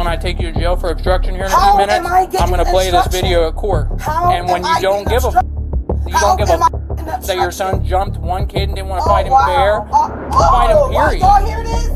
when I take you to jail for obstruction here in a few minutes, I'm going to play this video at court. And when you don't give a that your son jumped one kid and didn't want to fight him fair, fight him, period. Here it is.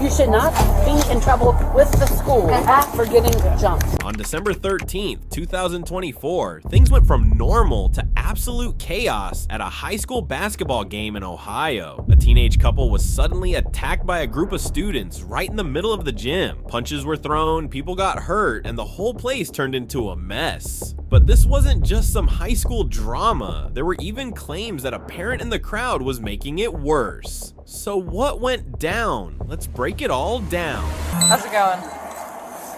You should not be in trouble with the school for getting jumped. On December 13th, 2024, things went from normal to absolute chaos at a high school basketball game in Ohio. A teenage couple was suddenly attacked by a group of students right in the middle of the gym. Punches were thrown, people got hurt, and the whole place turned into a mess. But this wasn't just some high school drama. There were even claims that a parent in the crowd was making it worse. So what went down? Let's break it all down. How's it going?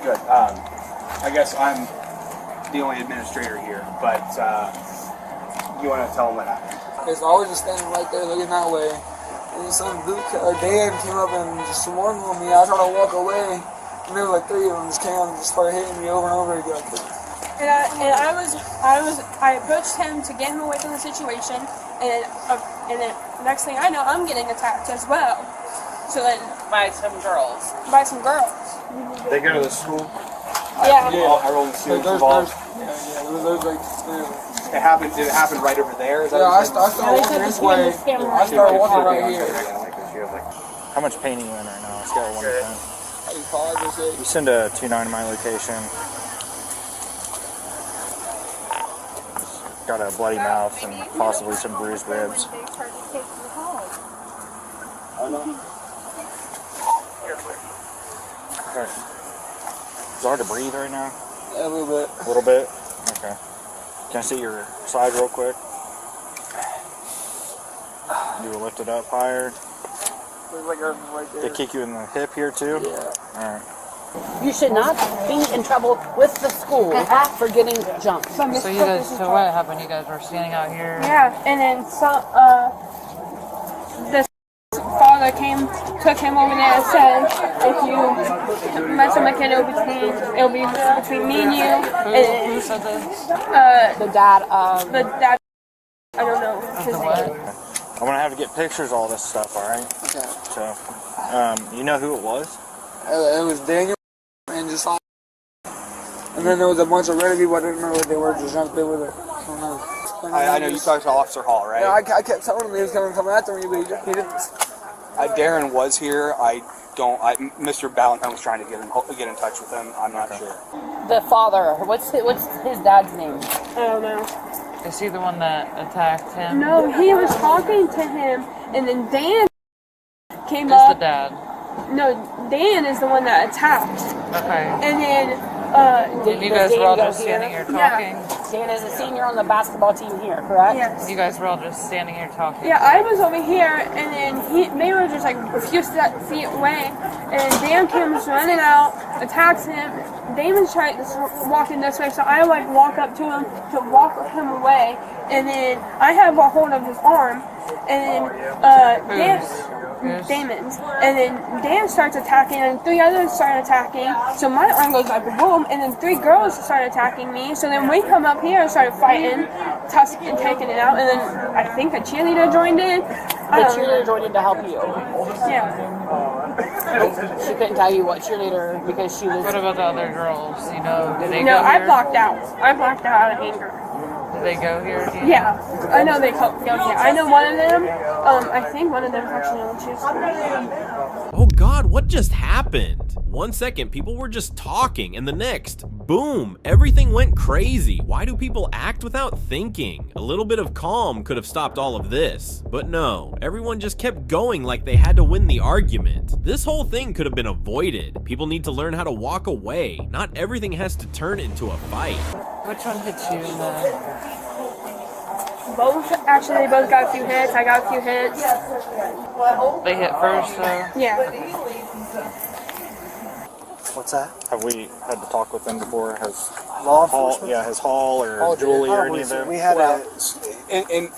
Good. I guess I'm the only administrator here, but you want to tell them what happened? Because I was just standing right there looking that way, and then some dude, Dan came up and just warned me. I tried to walk away, and there were like three of them just came up and just started hitting me over and over again. I approached him to get him away from the situation, and then next thing I know, I'm getting attacked as well. So then By some girls. They go to the school? Yeah. Are all the students involved? There's like three of them. Did it happen right over there? Is that I started walking this way. I started walking right here. How much pain are you in right now? Scale of 1 to 10. You You send a 2-9 to my location. Got a bloody mouth and possibly some bruised ribs. Okay. Is it hard to breathe right now? Yeah, a little bit. A little bit? Okay. Can I see your side real quick? You will lift it up higher. There's like everything right there. They kick you in the hip here too? Yeah. Alright. You should not be in trouble with the school for getting jumped. So what happened? You guys were standing out here? Yeah, and then the father took him over there and said, if you mess with my kid, it'll be between me and you. And Who said this? The dad I don't know his name. I'm gonna have to get pictures of all this stuff, alright? Okay. So, you know who it was? It was Daniel and just like, and then there was a bunch of red people. I didn't remember what they were. Just jumped there with it. I don't know. I know you talked to Officer Hall, right? Yeah, I kept telling him he was coming after me, but he didn't. Darren was here. Mr. Ballantyne was trying to get in touch with him. I'm not sure. The father, what's his dad's name? I don't know. Is he the one that attacked him? No, he was talking to him, and then Dan came Who's up. the dad? No, Dan is the one that attacked. Okay. And then, You guys were all just standing here talking? Dan is a senior on the basketball team here, correct? yes. You guys were all just standing here talking? Yeah, I was over here, and then they were just like a few feet away, and Dan comes running out, attacks him. Damon's walking this way, so I like walk up to him to walk him away, and then I have a hold of his arm, and then Damon's, and then Dan starts attacking, and 3 others start attacking. So my arm goes like boom, and then 3 girls start attacking me. So then we come up here and started fighting, tussling and taking it out, and then I think a cheerleader joined in. The cheerleader joined in to help you. Yeah. She couldn't tell you what cheerleader because she was. What about the other girls? You know, did they No, go I here? blocked out. I blocked out out of anger. Did they go here? Do you know? Yeah, I know they go here. I know one of them. I think one of them is actually on Tuesday. Oh God, what just happened? 1 second, people were just talking, and the next, boom, everything went crazy. Why do people act without thinking? A little bit of calm could have stopped all of this. But no, everyone just kept going like they had to win the argument. This whole thing could have been avoided. People need to learn how to walk away. Not everything has to turn into a fight. Which one hit you in the... Both, actually, they both got a few hits. I got a few hits. They hit first, though? Yeah. What's that? Have we had to talk with them before? Has Law Hall, enforcement? yeah, has Hall or Julie or any of them? We had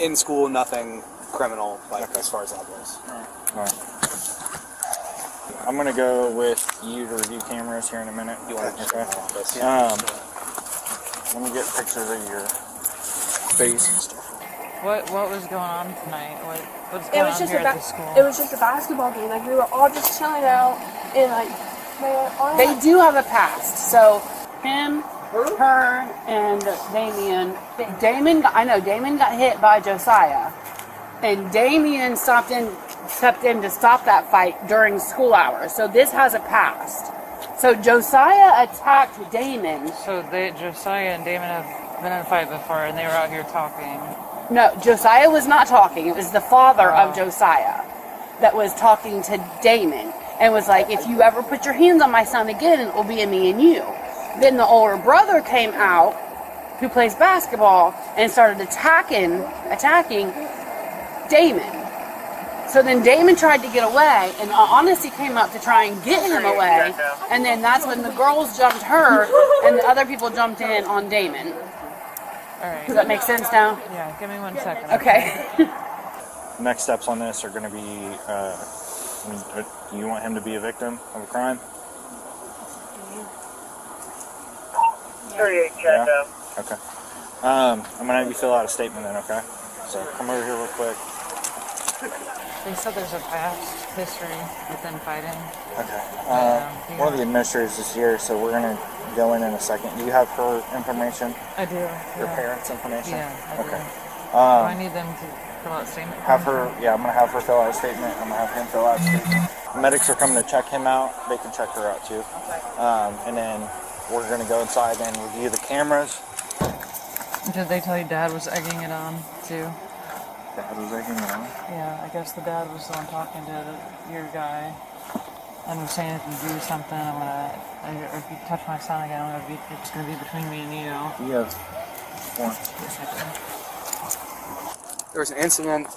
in school, nothing criminal, like as far as that goes. Alright. I'm gonna go with you to review cameras here in a minute. You want to okay? Let me get pictures of your face and stuff. What was going on tonight? What's going on here at the school? It was just a basketball game. Like, we were all just chilling out, and like They do have a past. So him, her, and Damien. Damon got hit by Josiah, and Damien stepped in to stop that fight during school hours. So this has a past. So Josiah attacked Damon. So Josiah and Damon have been in a fight before, and they were out here talking. No, Josiah was not talking. It was the father of Josiah that was talking to Damon and was like, if you ever put your hands on my son again, it will be a me and you. Then the older brother came out, who plays basketball, and started attacking Damon. So then Damon tried to get away, and Honesty came up to try and get him away, and then that's when the girls jumped her, and the other people jumped in on Damon. All right. Does that make sense now? Yeah, give me 1 second. Okay. Next steps on this are going to be, you want him to be a victim of a crime? 38 check Yeah? Okay. I'm going to have you fill out a statement then, okay? So come over here real quick. They said there's a past history with them fighting. Okay. One of the administrators is here, so we're going to go in a second. Do you have her information? I do. Your parents' information? Yeah, I Okay. do. Do I need them to fill out a statement? Have her, yeah, I'm going to have her fill out a statement. I'm going to have him fill out a statement. Medics are coming to check him out. They can check her out too. And then we're going to go inside and review the cameras. Did they tell you Dad was egging it on too? Dad was egging it on? Yeah, I guess the dad was the one talking to your guy and was saying if you do something, or if you touch my son again, it's gonna be between me and you. You have one. Yes, I There was an incident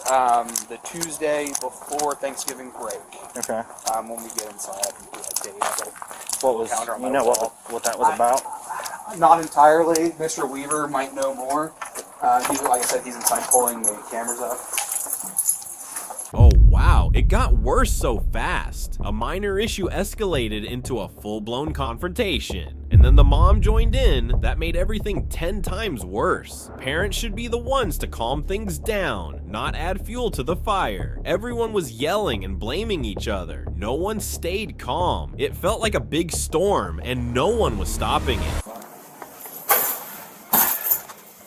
the Tuesday before Thanksgiving break. Okay. When we get inside, I can do that date. What was, you know what that was about? Not entirely. Mr. Weaver might know more. Like I said, he's inside pulling the cameras up. Oh wow, it got worse so fast. A minor issue escalated into a full-blown confrontation. And then the mom joined in. That made everything 10 times worse. Parents should be the ones to calm things down, not add fuel to the fire. Everyone was yelling and blaming each other. No one stayed calm. It felt like a big storm, and no one was stopping it.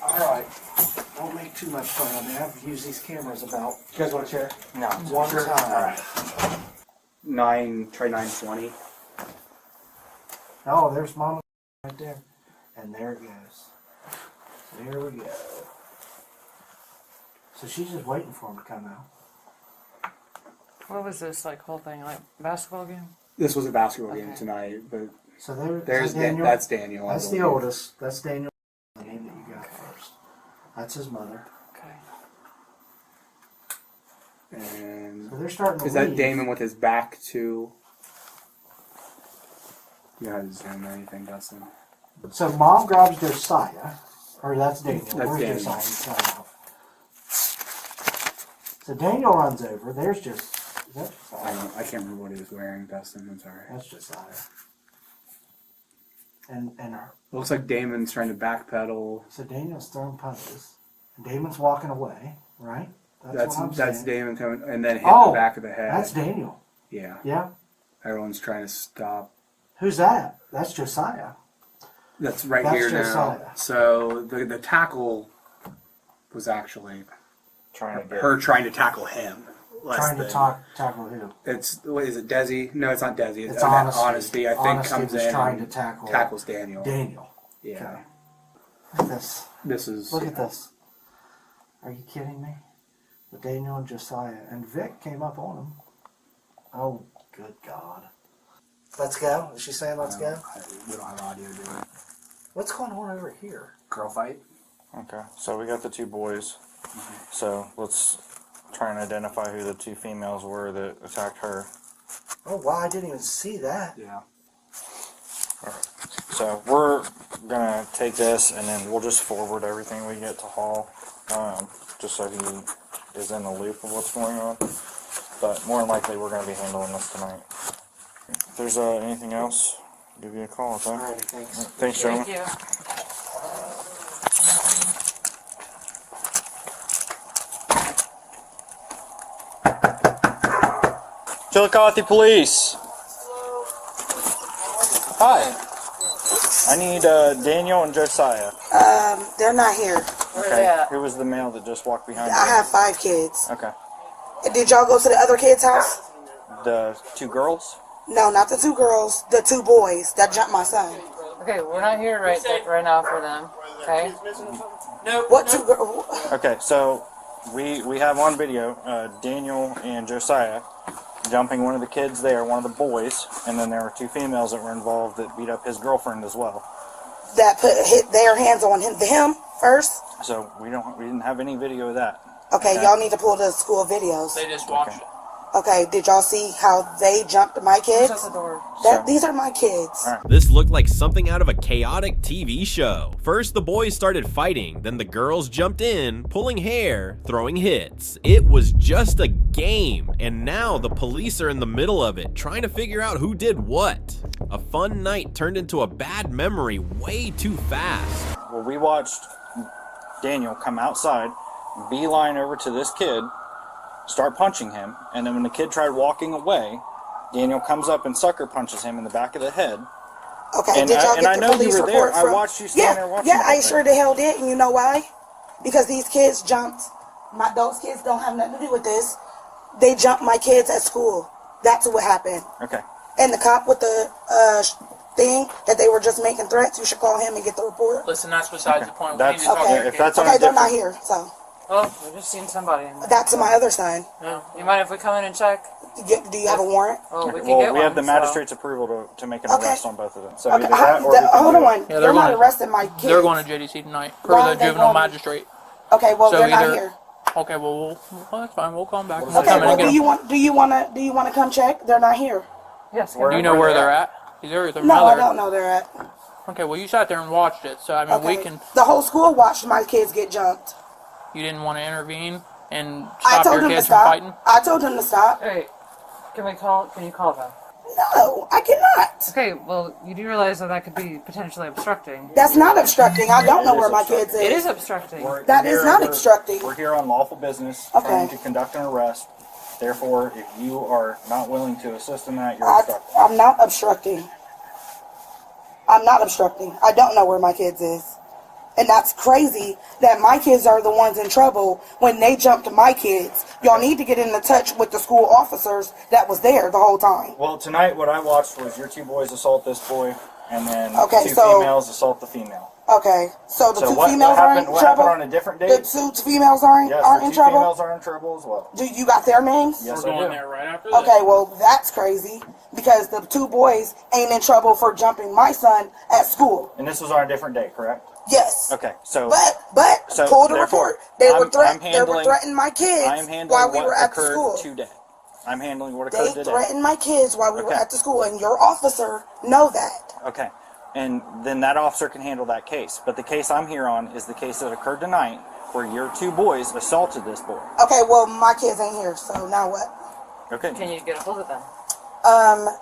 Alright, don't make too much fun of me. I've used these cameras about You guys want a chair? No. one Sure. time. Try 920. Oh, there's Mama right there. And there it goes. So here we go. So she's just waiting for him to come out. What was this whole thing, like basketball game? This was a basketball game tonight, but So there's Daniel. that's Daniel. That's the oldest. That's Daniel. The name that you got first. That's his mother. Okay. And So they're starting to is leave. that Damon with his back to? You had to zoom or anything, Dustin? So Mom grabs Josiah. Or that's Daniel. That's Where's Daniel. Josiah? He's cut off. So Daniel runs over. There's just... Is that Josiah? I can't remember what he was wearing, Dustin. I'm sorry. That's Josiah. And her. It looks like Damon's trying to backpedal. So Daniel's throwing punches. And Damon's walking away, right? That's what I'm That's saying. Damon coming and then hit Oh, the back of the head. That's Daniel. Yeah. Yeah. Everyone's trying to stop. Who's that? That's Josiah. That's right That's here Josiah. now. So the tackle was actually Trying to her trying to tackle him. Trying to tackle who? It's what is it? Desi? No, it's not Desi. It's Honesty. Honesty. I think Honesty comes was in trying and to tackle tackles Daniel. Daniel. Yeah. Okay. Look at this. This is. Look at this. Are you kidding me? With Daniel and Josiah. And Vic came up on him. Oh, good God. Let's go? Is she saying let's go? We don't have audio, do we? What's going on over here? Girl fight. Okay, so we got the two boys. So let's try and identify who the two females were that attacked her. Oh, wow, I didn't even see that. Yeah. So we're gonna take this and then we'll just forward everything we get to Hall, just so he is in the loop of what's going on. But more than likely, we're gonna be handling this tonight. If there's anything else, I'll give you a call. Okay. All right, thanks. Thanks, gentlemen. Thank you. Chillicothe Police. Hi. I need Daniel and Josiah. They're not here. Okay. Who was the male that just walked behind you? I have 5 kids. Okay. Did y'all go to the other kid's house? The 2 girls? No, not the 2 girls. The 2 boys that jumped my son. Okay, we're not here right now for them. Okay. What 2 girls? Okay, so we have on video Daniel and Josiah jumping one of the kids there, one of the boys, and then there were 2 females that were involved that beat up his girlfriend as well. That hit their hands on him first. So we didn't have any video of that. Okay, y'all need to pull the school videos. They just watched it. Okay, did y'all see how they jumped my kids? These are my kids. Right. This looked like something out of a chaotic TV show. First, the boys started fighting, then the girls jumped in, pulling hair, throwing hits. It was just a game, and now the police are in the middle of it, trying to figure out who did what. A fun night turned into a bad memory way too fast. Well, we watched Daniel come outside, beeline over to this kid, start punching him, and then when the kid tried walking away, Daniel comes up and sucker punches him in the back of the head. Okay, and did y'all get the police report I watched you stand there watching. Yeah, I sure the hell did, and you know why? Because these kids jumped. Those kids don't have nothing to do with this. They jumped my kids at school. That's what happened. Okay. And the cop with the thing that they were just making threats, you should call him and get the report. Listen, that's besides the point. That's, okay. If that's okay, they're not here, so. Oh, we just seen somebody. That's my other son. No. You mind if we come in and check? Do you have a warrant? Oh, we can get one. We have the magistrate's approval to make an arrest on both of them. So okay. either that or hold on. Yeah, they're not arresting my kids. They're going to JDC tonight for the juvenile magistrate. Okay, well so they're not here. Okay, well that's fine. We'll come back. Okay, well do you want to come check? They're not here. Yes. Do you know where they're at? No, I don't know they're at. Okay, well you sat there and watched it, so I mean we can. The whole school watched my kids get jumped. You didn't want to intervene and stop your kids from fighting? I told them to stop. Hey, can you call them? No, I cannot. Okay, well, you do realize that could be potentially obstructing. That's not obstructing. I don't know where my kids is. It is obstructing. That is not obstructing. We're here on lawful business, trying to conduct an arrest. Therefore, if you are not willing to assist in that, you're obstructing. I'm not obstructing. I'm not obstructing. I don't know where my kids is. And that's crazy that my kids are the ones in trouble when they jumped my kids. Y'all need to get in touch with the school officers that was there the whole time. Well, tonight what I watched was your 2 boys assault this boy, and then 2 females assault the female. Okay, so the 2 females are in trouble? What happened on a different date? The 2 females are in trouble? Yes, the 2 females are in trouble as well. Do you got their names? Yes, We're I going do. there right after this. Okay, well, that's crazy because the 2 boys ain't in trouble for jumping my son at school. And this was on a different day, correct? Yes. Okay, so... But so pull the report. They were threatening my kids I am handling while we what were at the occurred school. today. I'm handling what occurred today. They threatened my kids while we were at the school, and your officer know that. Okay, and then that officer can handle that case. But the case I'm here on is the case that occurred tonight, where your 2 boys assaulted this boy. Okay, well, my kids ain't here, so now what? Okay. Can you get a hold of them?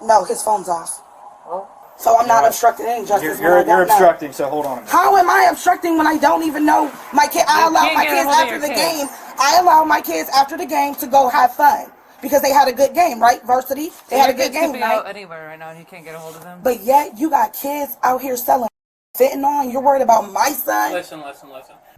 No, his phone's off. Oh. So I'm not obstructing any justice. You're obstructing, so hold on a minute. How am I obstructing when I don't even know my kid? I allow my kids after the game. I allow my kids after the game to go have fun because they had a good game, right? Varsity, they had a good game, could be out anywhere right now, and you can't get a hold of them. But yet you got kids out here selling, fitting on. You're worried about my son. Listen.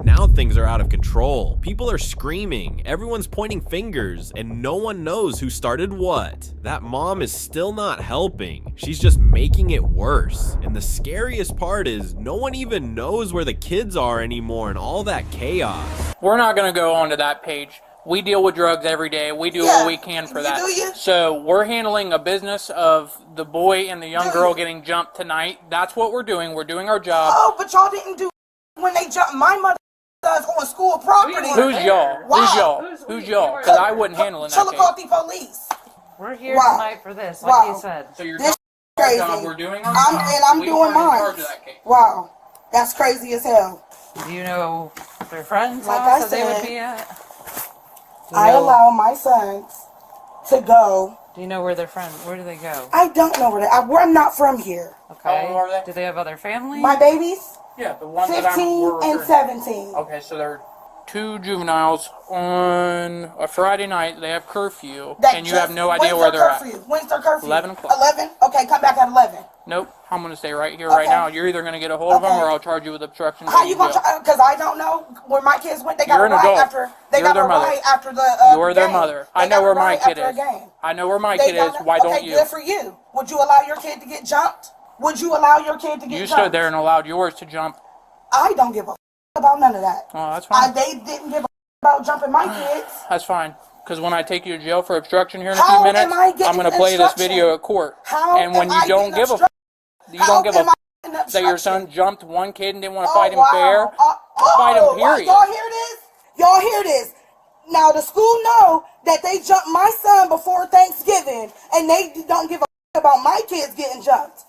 Now things are out of control. People are screaming, everyone's pointing fingers, and no one knows who started what. That mom is still not helping. She's just making it worse. And the scariest part is no one even knows where the kids are anymore in all that chaos. We're not going to go onto that page. We deal with drugs every day. We do what we can for that. So we're handling a business of the boy and the young girl getting jumped tonight. That's what we're doing. We're doing our job. Oh, but y'all didn't do when they jumped my mother on school property. Who's y'all? Wow. Who's y'all? Because I wouldn't handle it in that case. Chillicothe police. We're here tonight for this, like you said. So you're this doing crazy. our job. We're doing our job. And I'm doing mine. Wow. That's crazy as hell. Do you know their friends' Like house I that they would said, be at? I allow my sons to go. Do you know where they're from? Where do they go? I don't know where they are. I'm not from here. Okay. How old are they? Do they have other family? My babies? Yeah, the ones 15 and 17. Okay, so they're two juveniles on a Friday night. They have curfew, That and you just- have no idea where they're at. When's their curfew? 11 o'clock. 11? Okay, come back at 11. Nope. I'm going to stay right here, right Okay. now. You're either going to get a hold of them, or I'll charge you with obstruction. How you gonna try? Because I don't know where my kids went. They got You're a an right adult. after. They You're got their a mother. right after the You're their game. mother. They I know got a where my right kid after a is. game. I know where my They kid is. got- Why don't okay, you? good for you. Would you allow your kid to get jumped? Would you allow your kid to get You jumped? stood there and allowed yours to jump. I don't give a about none of that. Oh, that's fine. They didn't give a about jumping my kids. That's fine. Because when I take you to jail for obstruction here in a How few minutes, am I getting I'm going to play this obstruction? video at court. How And when am you I don't getting give a obstruction? you don't give am a I getting that your son obstruction? jumped one kid and didn't want to Oh, fight him wow. fair, fight him, period. Y'all hear this? Y'all hear this? Now the school know that they jumped my son before Thanksgiving, and they don't give a about my kids getting jumped.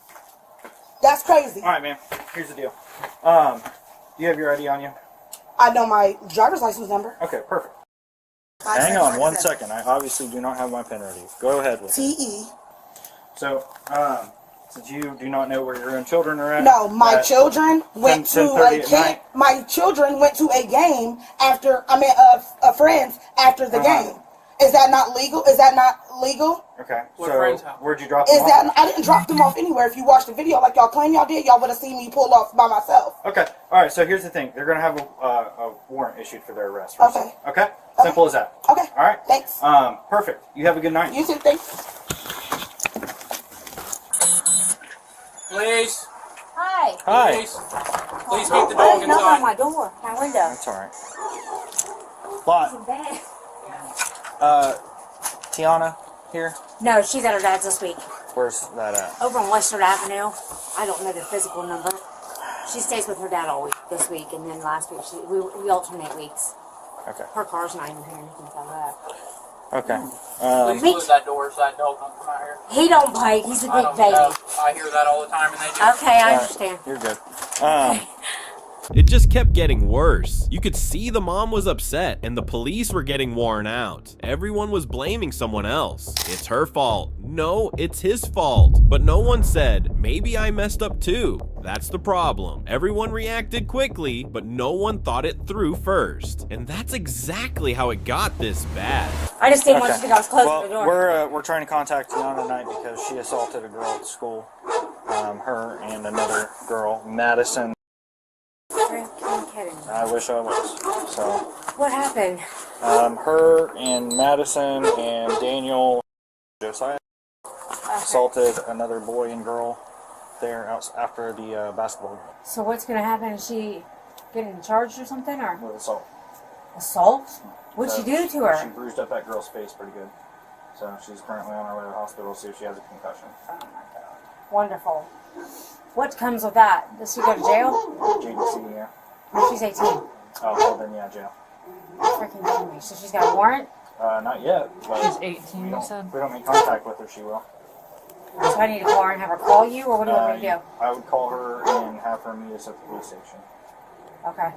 That's crazy. All right, man. Here's the deal. Do you have your ID on you? I know my driver's license number. Okay, perfect. Hang on 1 second. I obviously do not have my pen ready. Go ahead with it. TE. So, since you do not know where your own children are at. No, my children went 10, to 10:30 a at game. night? My children went to a game after. I mean, a friend's after the game. Is that not legal? Is that not legal? Okay. What So, friend's house? where'd you drop them Is off? that? I didn't drop them off anywhere. If you watched the video like y'all claim y'all did, y'all would have seen me pull off by myself. Okay. All right. So here's the thing. They're gonna have a warrant issued for their arrest. Okay. Okay. Simple as that. Okay. All right. Thanks. Perfect. You have a good night. You too. Thanks. Please. Hi. Hi. Please keep the dog Knock on inside. my door, my window. That's all right. Lot. Bad. Tiana here. No, she's at her dad's this week. Where's that at? Over on Western Avenue. I don't know the physical number. She stays with her dad all week this week, and then last week we alternate weeks. Okay. Her car's not even here. You can tell that. Okay. Please close that door so that dog don't come out here. He don't bite. He's a I big don't baby. know. I hear that all the time, and they do. Okay, I understand. You're good. It just kept getting worse. You could see the mom was upset and the police were getting worn out. Everyone was blaming someone else. It's her fault. No, it's his fault. But no one said, maybe I messed up too. That's the problem. Everyone reacted quickly, but no one thought it through first. And that's exactly how it got this bad. I just didn't want you to think I was closing Well, the door. we're trying to contact Tiana tonight because she assaulted a girl at school. Her and another girl, Madison. You're kidding me. I wish I was. So, What happened? her and Madison and Daniel Josiah assaulted another boy and girl there out after the basketball game. So what's going to happen? Is she getting charged or something? Or With assault. assault? What'd she do to She her? bruised up that girl's face pretty good. So she's currently on her way to the hospital to see if she has a concussion. Wonderful. What comes with that? Does she go to jail? JDC, yeah. Or she's 18. Oh, well then yeah, jail. Freaking kidding me. So she's got a warrant? Not yet. But She's 18, you said? if we don't make contact with her, she will. So I need to call her and have her call you, or what do you want me to do? I would call her and have her meet us at the police station. Okay.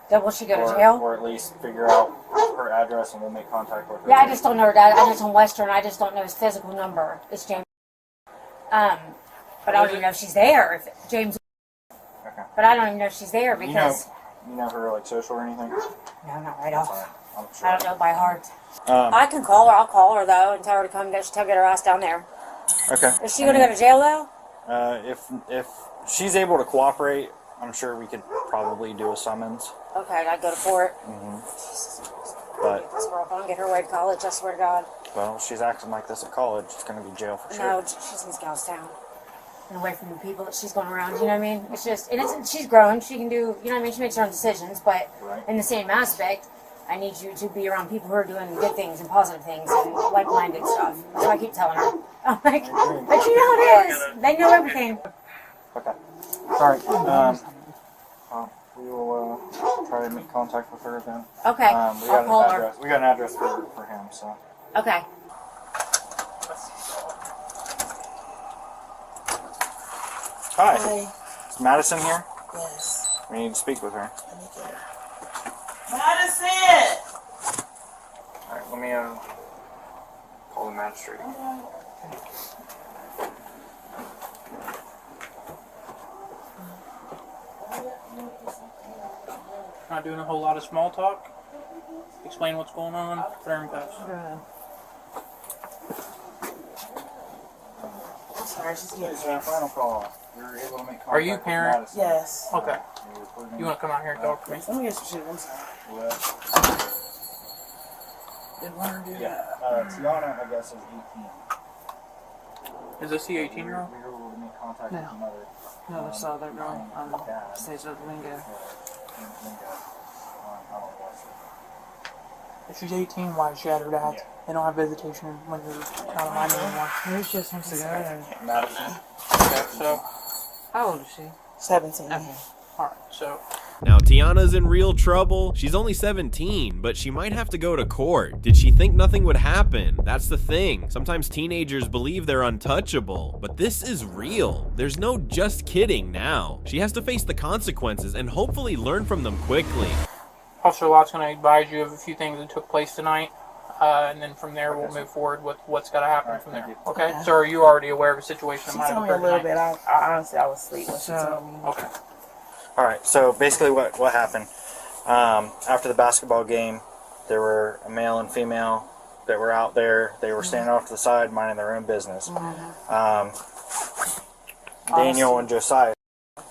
Then will she go to Or, jail? or at least figure out her address and we'll make contact with her. Yeah, I just don't know her dad. I just on Western. I just don't know his physical number. It's James. But I don't even know if she's there. If James. Okay. But I don't even know if she's there because. You know her like social or anything? No, not right off. I'm sure. I don't know by heart. Um, I can call her. I'll call her though and tell her to come get her ass down there. Okay. Is she going to go to jail though? If she's able to cooperate, I'm sure we could probably do a summons. Okay, I'd go to court. But This girl, if I don't get her way to college, I swear to God. well, she's acting like this at college. It's going to be jail for sure. No, she's in Scouts Town. And away from the people that she's going around, you know what I mean? It's just, and she's grown, she can do, you know what I mean? She makes her own decisions, but Right. in the same aspect, I need you to be around people who are doing good things and positive things and like-minded stuff. That's what I keep telling her. I'm like, but you know how it is. They know everything. Okay. Sorry. We will try to make contact with her then. Okay, We I'll got call an her. address. We got an address for him. So. Okay. Hi. Hi. Is Madison here? Yes. We need to speak with her. Madison! All right. Let me call the magistrate. not doing a whole lot of small talk. Explain what's going on. Put her in cuffs. Go ahead. Sorry, she's getting Final call. We were able to make contact Are you parent? with Madison. Yes. Okay. You want to come out here and talk to me? Let me get some shit. I'm sorry. Didn't want her to do Yeah. that. Tiana, I guess, is 18. Is this the 18-year-old? We were able to make contact No. with the mother. No, this other girl on the stage of the window. If she's 18, why is she at her dad's? They don't have visitation when you're not a minor anymore. Maybe she just wants to go there. Madison. Okay, so, How old is she? 17. Okay. alright, so. Now, Tiana's in real trouble. She's only 17, but she might have to go to court. Did she think nothing would happen? That's the thing. Sometimes teenagers believe they're untouchable, but this is real. There's no just kidding now. She has to face the consequences and hopefully learn from them quickly. Officer Lott's going to advise you of a few things that took place tonight, and then from there we'll move forward with what's got to happen from there. Okay? So are you already aware of a situation that She might have told me a occurred little tonight? bit. I honestly, I was asleep when she So- told me. Okay. All right. So basically, what happened after the basketball game? There were a male and female that were out there. They were standing off to the side, minding their own business. Daniel and Josiah.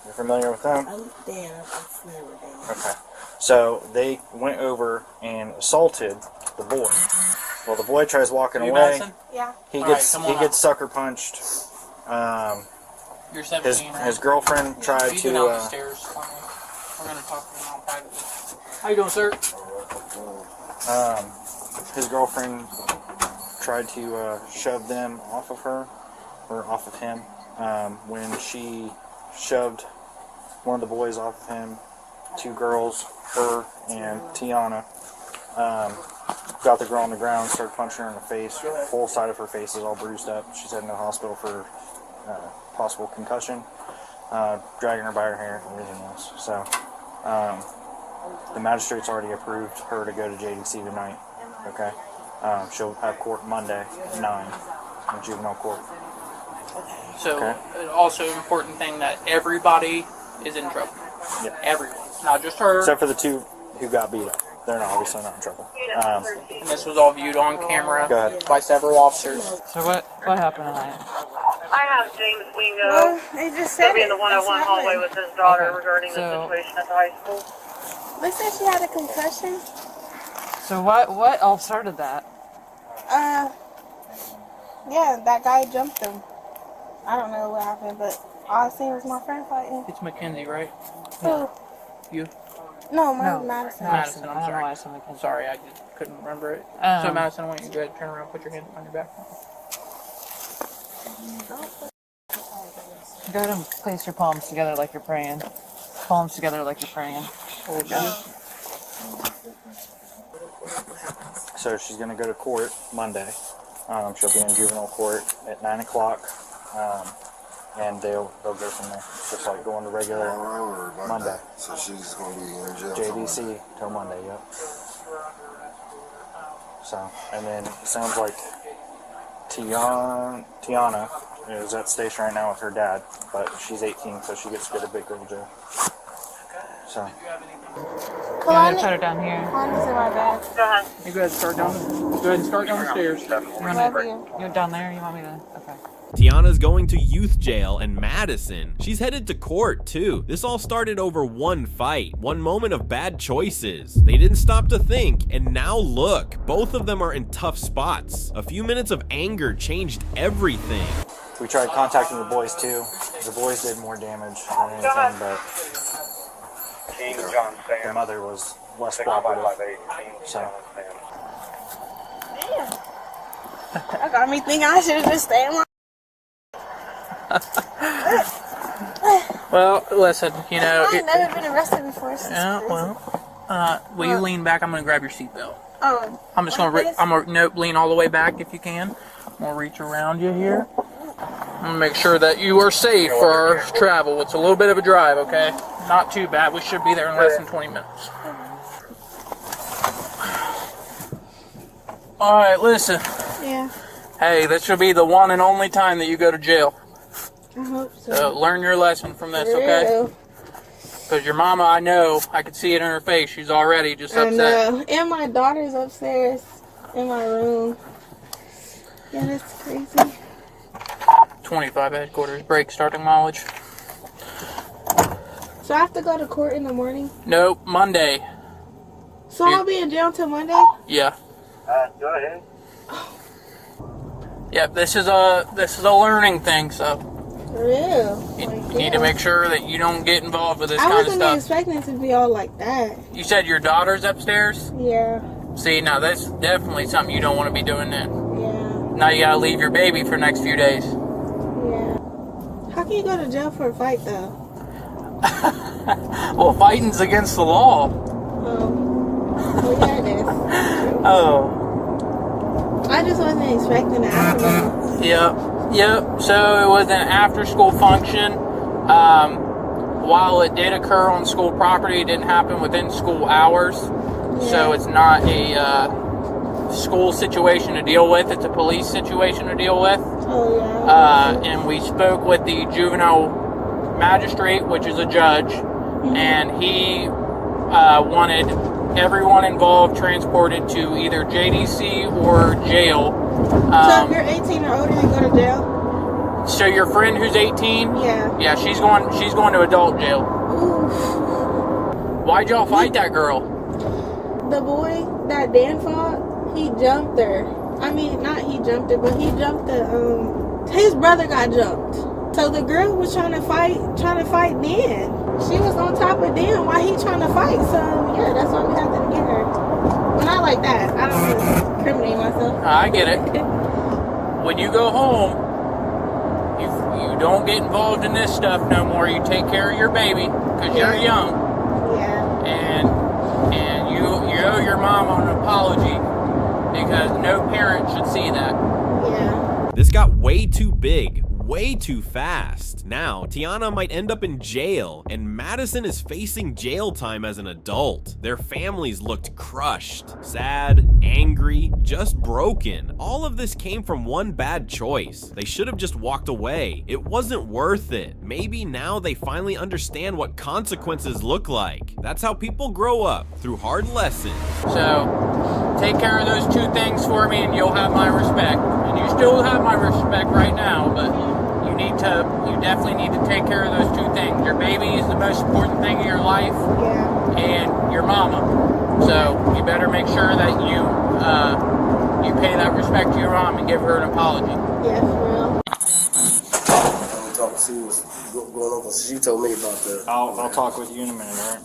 You're familiar with them? I'm familiar with them. Okay. So they went over and assaulted the boy. Well, the boy tries walking Are you away. Madison? Yeah. He All gets right, come on he gets sucker punched. You're 17, right? His girlfriend tried You to. go down the stairs for me. We're going to talk to him all privately. How you doing, sir? His girlfriend tried to shove them off of her, or off of him. When she shoved one of the boys off of him, two girls, her and Tiana, got the girl on the ground, started punching her in the face. Full side of her face is all bruised up. She's heading to the hospital for possible concussion, dragging her by her hair and everything else. So the magistrate's already approved her to go to JDC tonight. Okay, she'll have court Monday at 9 in juvenile court. So, Okay. also important thing that everybody is in trouble. Yeah. Everyone. Not just her. Except for the two who got beat up. They're not obviously not in trouble. And this was all viewed on camera Go ahead. by several officers. So what happened tonight? I have James Wingo. Well, they just said He'll be in the it. 101 That's hallway nothing. with his daughter Okay. regarding the So- situation at the high school. They said she had a concussion. So what all started that? Yeah, that guy jumped him. I don't know what happened, but all I seen was my friend fighting. It's Mackenzie, right? Who? You? No, my No. Madison. Madison, I I'm don't know sorry. why I said Mackenzie. Sorry, I just couldn't remember it. So, Madison, I want you to go ahead and turn around, put your hand on your back. Go ahead and place your palms together like you're praying. Palms together like you're praying. Hold on. So she's going to go to court Monday. She'll be in juvenile court at 9 o'clock. And they'll go from there. Just like going to regular Monday. So she's going to be in jail. JDC till Monday, yep. So, and then it sounds like Tiana is at the station right now with her dad, but she's 18, so she gets to go to big girl jail. So. Go ahead and put her down here. Connie's in my bag. Go ahead. You go ahead and start down. Go ahead and start down the stairs. Love you. You're down there? You want me to? Okay. Tiana's going to youth jail and Madison. She's headed to court too. This all started over one fight, one moment of bad choices. They didn't stop to think, and now look, both of them are in tough spots. A few minutes of anger changed everything. We tried contacting the boys too. The boys did more damage than anything, but the mother was less cooperative. So. That got me thinking I should have just stayed in my. Well, listen, you know. I've never been arrested before. So Yeah, well, will you lean back? I'm going to grab your seatbelt. Oh. I'm just going to lean all the way back if you can. I'm going to reach around you here. I'm going to make sure that you are safe for our travel. It's a little bit of a drive, okay? Not too bad. We should be there in less than 20 minutes. All right, listen. Yeah. Hey, this should be the one and only time that you go to jail. I hope so. So learn your lesson from this, okay? Because your mama, I know, I could see it in her face. She's already just upset. I know. And my daughter's upstairs in my room. Yeah, that's crazy. 25 headquarters break, starting mileage. So I have to go to court in the morning? Nope, Monday. So I'll be in jail till Monday? Yeah. Go ahead. Yep, this is a learning thing, so. For real? You need to make sure that you don't get involved with this kind of stuff. I wasn't expecting it to be all like that. You said your daughter's upstairs? Yeah. See, now that's definitely something you don't want to be doing then. Yeah. Now you gotta leave your baby for the next few days. Yeah. How can you go to jail for a fight, though? Well, fighting's against the law. Oh. Well, yeah, it is. Oh. I just wasn't expecting it. I don't know. Yep. So it was an after-school function. While it did occur on school property, it didn't happen within school hours. Yeah. So it's not a school situation to deal with. It's a police situation to deal with. Oh, yeah. And we spoke with the juvenile magistrate, which is a judge, and he wanted everyone involved transported to either JDC or jail. So if you're 18 or older, you go to jail? So your friend who's 18? Yeah. Yeah, she's going to adult jail. Oof. Why'd y'all fight that girl? The boy that Dan fought, he jumped her. I mean, not he jumped her, but he jumped his brother got jumped. So the girl was trying to fight Dan. She was on top of Dan while he trying to fight. So yeah, that's why we had to get her. Well, not like that. I don't want to incriminate myself. I get it. When you go home, you don't get involved in this stuff no more. You take care of your baby because you're young. Yeah. And you owe your mom an apology because no parent should see that. Yeah. This got way too big. Way too fast. Now, Tiana might end up in jail, and Madison is facing jail time as an adult. Their families looked crushed, sad, angry, just broken. All of this came from one bad choice. They should have just walked away. It wasn't worth it. Maybe now they finally understand what consequences look like. That's how people grow up, through hard lessons. So, take care of those two things for me and you'll have my respect. And you still have my respect right now, but you definitely need to take care of those two things. Your baby is the most important thing in your life, and your mama. So you better make sure that you pay that respect to your mom and give her an apology. Yeah, for real. I'm talking to see what's going on. She told me about that. I'll talk with you in a minute, all right?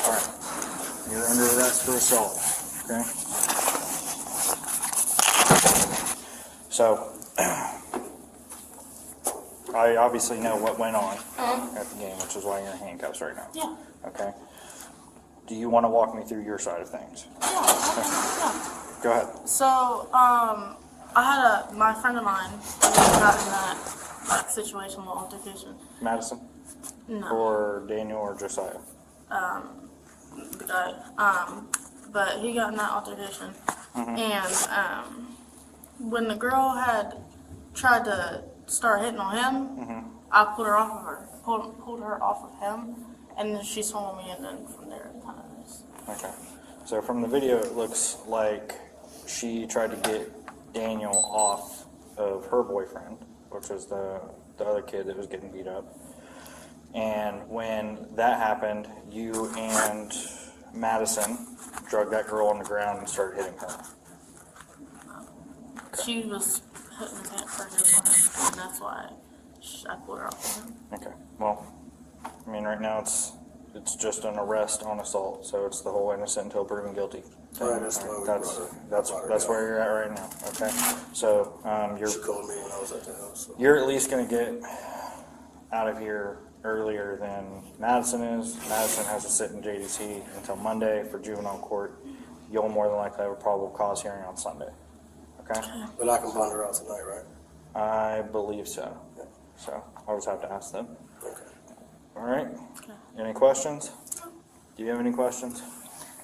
All right. You're under arrest for assault, okay? So, I obviously know what went on at the game, which is why you're in handcuffs right now. Yeah. Okay. Do you want to walk me through your side of things? Yeah. Yeah. Go ahead. So, I had my friend of mine got in that situation, little altercation. Madison? No. Or Daniel or Josiah? The guy. But he got in that altercation, and when the girl had tried to start hitting on him, I pulled her off of her, pulled her off of him, and then she swung me, and then from there it kind of is. Okay. So from the video, it looks like she tried to get Daniel off of her boyfriend, which was the other kid that was getting beat up. And when that happened, you and Madison drug that girl on the ground and started hitting her. She was putting his hand for his one, and that's why I pulled her off of him. Okay. Well, I mean, right now it's just an arrest on assault, so it's the whole innocent until proven guilty. Right, that's where you're at right now. Okay. So She called me when I was at the house. So. you're at least going to get out of here earlier than Madison is. Madison has to sit in JDC until Monday for juvenile court. You'll more than likely have a probable cause hearing on Sunday. Okay? But I can bond her out tonight, right? I believe so. Yeah. So I'll just have to ask them. Okay. All right. Okay. Any questions? Do you have any questions?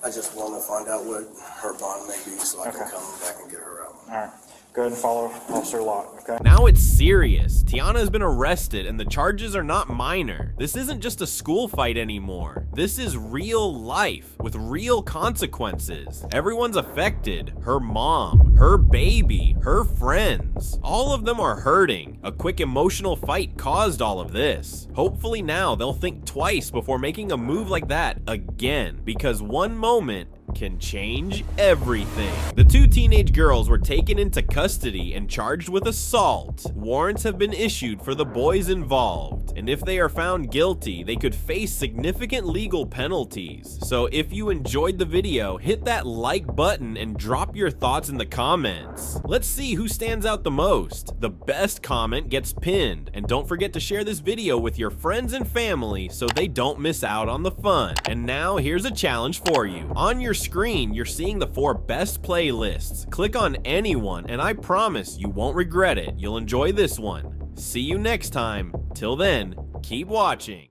I just want to find out what her bond may be so I can come back and get her out. All right. Go ahead and follow Officer Locke, okay? Now now it's serious. Tiana has been arrested and the charges are not minor. This isn't just a school fight anymore. This is real life with real consequences. Everyone's affected. Her mom, her baby, her friends. All of them are hurting. A quick emotional fight caused all of this. Hopefully now they'll think twice before making a move like that again, because one moment can change everything. The two teenage girls were taken into custody and charged with assault. Warrants have been issued for the boys involved, and if they are found guilty, they could face significant legal penalties. So if you enjoyed the video, hit that like button and drop your thoughts in the comments. Let's see who stands out the most. The best comment gets pinned, and don't forget to share this video with your friends and family so they don't miss out on the fun. And now here's a challenge for you. On your screen, you're seeing the 4 best playlists. Click on any one, and I promise you won't regret it. You'll enjoy this one. See you next time. Till then, keep watching.